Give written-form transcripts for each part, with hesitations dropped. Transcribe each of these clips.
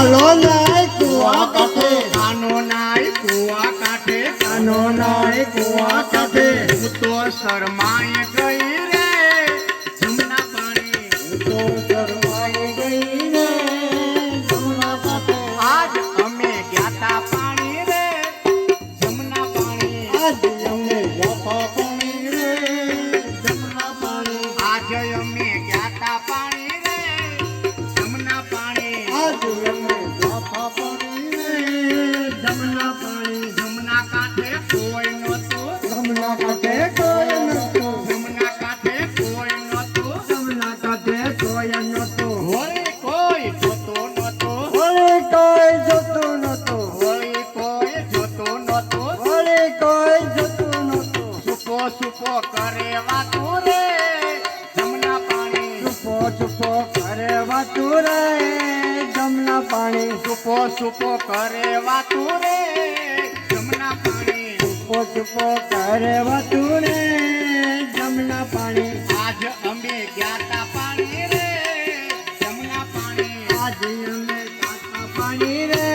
કાનો નાય કુવા કાંઠે, કાનો નાય કુવા કાંઠે, કાનો નાય કુવા કાંઠે. હું તો શરમાઈ ગઈ રે જમના પાણી, હું તો શરમાઈ ગઈ રે જમના કાંઠે. આજ અમે ગ્યાતા પાણી રે જમના પાણી, આજે અમે ગાતા પાણી રે જમના પાણી. આજે અમે ગ્યાતા પાણી રે જમના પાણી, આજે અમે ગાતા પાણી રે જમના પાણી. જમના કાંઠે કોઈ નહોતું, જમના કાંઠે કોઈ નહોતું, જમના કાંઠે કોઈ નહોતું, જમના કાંઠે કોઈ નહોતું. હોળી કોઈ જોતો નહોતો, હોળી કોઈ જોતું નહોતું, હોળી કોઈ જોતો નહોતો, હોળી કોઈ જોતું નહોતું. સુપો સુપો કરે વાતું રે જમના પાણી, છુપો છુપો કરે વાતું રે જમના પાણી. સુપો સુપો કરે વાતું રે જમના પાણી, છુપો છુપો કરે વાતું રે જમના પાણી. આજ અમે ગ્યાતા પાણી રે જમના પાણી, આજે અમે ગાતા પાણી રે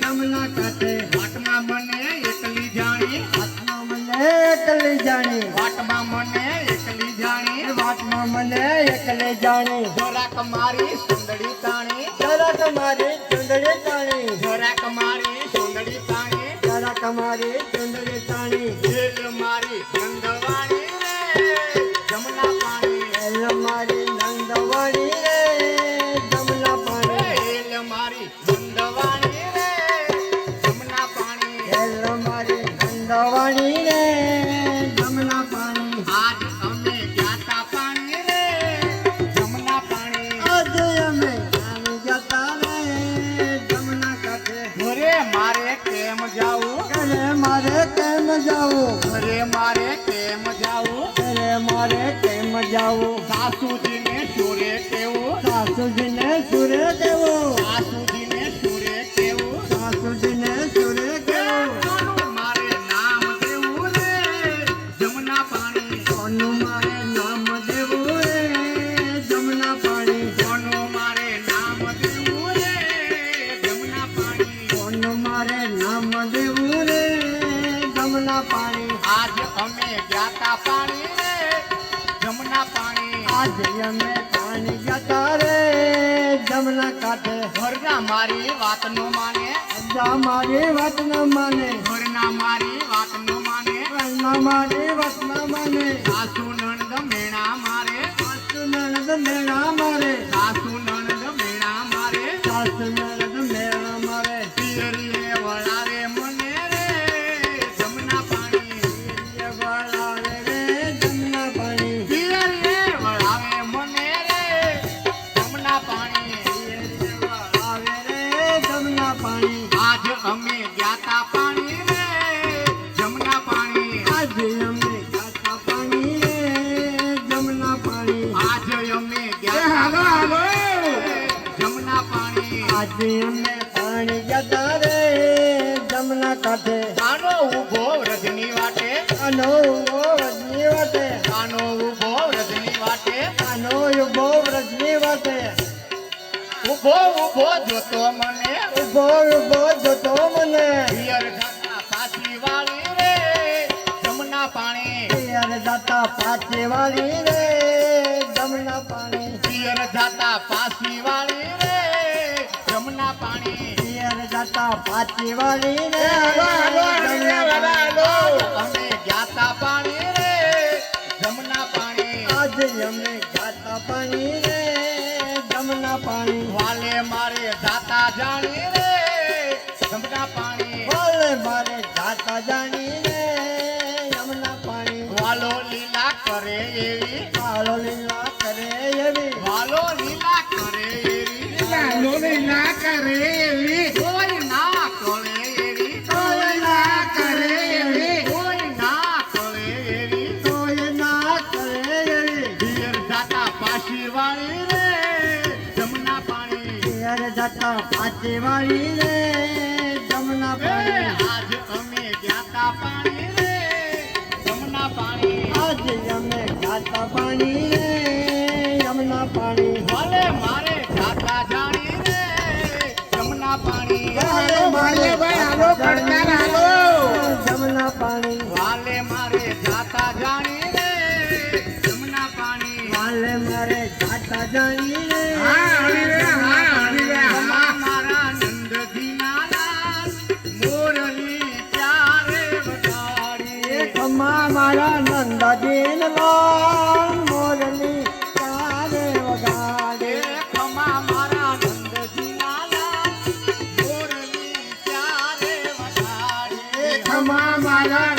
જમના કાંઠે. વાટમાં મને એકલી જાણી, હાથમાં મને એકલી જાણી, વાટમાં મને એકલી જાણી, વાતમાં મને એકલે જાણી. જરાક મારી સુંદરી તાણી, જરાક મારી ચુંદડી તાણી, જરાક મારી સુંદરી તાણી, જરાક મારી ચુંદડી તાણી. દિલ મારી નંદવાણી રે જમના પાણી, એલ મારી નંદવાણી રે જમના પાણી. દિલ મારી નંદવાણી રે જમના પાણી, એલ મારી નંદવાણી રે જમના પાણી. આજ અમે ગ્યાતા પાણી રે જમના પાણી, આજે અમે આવી જતા રે જમના કાંઠે. ઘરે મારે કેમ જાવું, ઘરે મારે કેમ જાવું, ઘરે મારે કેમ જાવું, ઘરે મારે કેમ જાવું. સાસુજીને સુરે કેવું, સાસુજીને સુરે કેવું, સાસુજીને સુરે કેવું, સાસુજીને સુરે કેવું. કોનું મારે નામ દેવું રે જમના પાણી, કોનું મારે નામ દેવું રે જમના પાણી. કોનું મારે નામ દેવું રે જમના પાણી, કોનું મારે નામ દેવું રે જમના પાણી. આજ અમે ગ્યાતા પાણી રે જમના પાણી, આજે અમે પાણી જતા રે જમના કાંઠે. ઘરના મારી વાત નો માને, અજા મારી વાત ન માને, ઘરના મારી વાત નો માને, ના મારી વાત ન માને. સાસુ નણંદ મેણા મારે, સાસુ નણંદ મેળા મારે, સાસુ નણંદ મેણા મારે, સાસુ નણંદ મેળા મારે. પિયરીએ વળાવે મને રે જમના પાણી, એ વળાવે રે જમના પાણી, પિયરીએ વળાવે મને રે જમના પાણી, એ વળાવે રે જમના પાણી. આજ અમે ગ્યાતા પાણી રે જમના પાણી, આજે અમે ગાતા પાણી રે જમના પાણી. આજ અમે ગ્યાતા પાણી રે જમના પાણી, આજે અમે પાણી જતા રે જમના કાંઠે. કાનો ઉભો વ્રજની વાટે, કાનો ઉભો વ્રજની વાટે, કાનો ઉભો વ્રજની વાટે, કાનો ઉભો વ્રજની વાટે. ઉભો ઉભો જોતો મને, ઉભો ઉભો જોતો મને, પિયર જાતા પાછી વાળી રે જમના પાણી, પિયર જાતા પાછી વાળી રે જમના પાણી. પિયર જાતા પાછી વાળી રે જમના પાણી, પિયર જાતા પાછી વાળી રે અમે ગ્યાતા પાણી રે જમના પાણી, આજે અમે ગાતા પાણી રે જમના પાણી. વાલે મારે જાતા જાણી રે જમના પાણી, વાલે મારે જાતા જાણી રે યમના પાણી. વાલો લીલા કરે એવી, કાળો લીલા કરે એવી, વાલો લીલા કરે એવી, કાળો લીલા કરે એવી, કોઈ ના કરે એવી, કોઈ ના કરે એવી, કોઈ ના કરે એવી, કોઈ ના કરે એવી. પિયર જાતા પાછી વાળી રે જમના પાણી, પિયર જાતા પાછી વાળી રે જમના એ પાણી. આજ અમે ગ્યાતા પાણી રે જમના પાણી, આજે અમે ગાતા પાણી રે યમના પાણી. ભલે મારે જાતા જાણી રે હાલો પડકાર હાલો જમના પાણી વાલે મારે જાતા જાણી રે જમના પાણી વાલે મારે જાતા જાણી રે હા હરી રે હા મારા નંદજીના લાલ મોરની ચારે વગાડી ખમા મારા નંદજીન લાલ મોરની ચારે વગાડે ખમા મારા નંદજીના લાલ મોરની ચારે વગાડી ખમા મારા